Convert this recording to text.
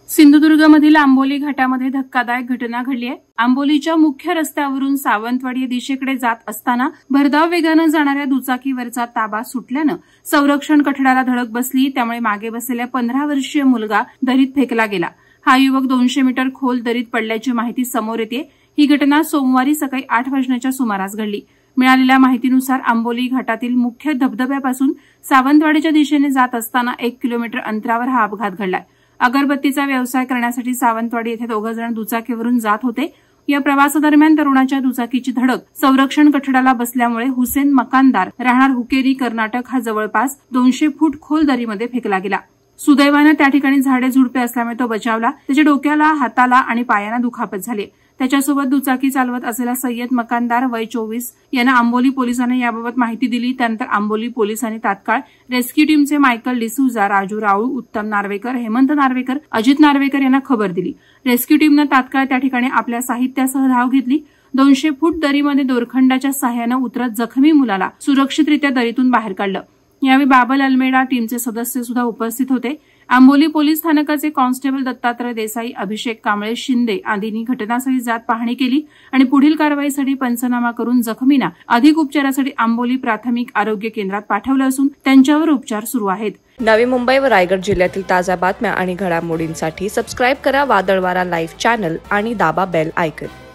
सिंधुदुर्गमधील आंबोली घाटामध्ये धक्कादायक घटना घडली आहे। आंबोलीच्या मुख्य रस्त्यावरून सावंतवाडी या दिशेकडे जात असताना भरधाव वेगानं जाणाऱ्या दुचाकीवरचा ताबा सुटल्यानं संरक्षण कठड्याला धडक बसली। त्यामुळे मागे बसलेल्या 15 वर्षीय मुलगा दरीत फेकला गेला। हा युवक 200 मीटर खोल दरीत पडल्याची माहिती समोर येते। ही घटना सोमवारी सकाळी 8 वाजण्याच्या सुमारास घडली। मिळालेल्या माहितीनुसार आंबोली घाटातील मुख्य धबधब्यापासून सावंतवाडीच्या दिशेने जात असताना 1 किलोमीटर अंतरावर हा अपघात घडलाय। अगरबत्तीचा व्यवसाय करण्यासाठी सावंतवाडी येथे दोघे जण दुचाकीवरून जात होते। या प्रवासादरम्यान तरुणाच्या दुचाकीची धडक संरक्षण कठड्याला बसल्यामुळे हुसेन मकानदार राहणार हुकेरी कर्नाटक हा जवळपास 200 फूट खोल दरीमध्ये फेकला गेला। सुदैवाने त्या ठिकाणी झाडे झुडपे असल्यामुळे तो बचावला। त्याच्या डोक्याला, हाताला आणि पायांना दुखापत झाली। त्याच्यासोबत दुचाकी चालवत असलेला सय्यद मकानदार वय 24 यांना आंबोली पोलिसांनी याबाबत माहिती दिली। त्यानंतर आंबोली पोलिसांनी तात्काळ रेस्क्यू टीमचे मायकल डिसूजा, राजू राऊळ, उत्तम नार्वेकर, हेमंत नार्वेकर, अजित नार्वेकर यांना खबर दिली। रेस्क्यू टीमने तात्काळ त्या ठिकाणी आपल्या साहित्यासह धाव घेतली। 200 फूट दरीमध्ये दोरखंडाच्या सहाय्याने उतरत जखमी मुलाला सुरक्षितरित्या दरीतून बाहेर काढलं। यावेळी बाबल अल्मेडा टीमचे सदस्य सुद्धा उपस्थित होते। आंबोली पोलीस स्थानकाचे कॉन्स्टेबल दत्तात्रय देसाई, अभिषेक कांबळे शिंदे आदींनी घटनास्थळी जात पाहणी केली आणि पुढील कारवाईसाठी पंचनामा करून जखमींना अधिक उपचारासाठी आंबोली प्राथमिक आरोग्य केंद्रात पाठवलं असून त्यांच्यावर उपचार सुरू आहेत। नवी मुंबई व रायगड जिल्ह्यातील ताज्या बातम्या आणि घडामोडींसाठी सबस्क्राईब करा वादळवारा लाईव्ह चॅनल आणि दाबा बेल आयकॉन।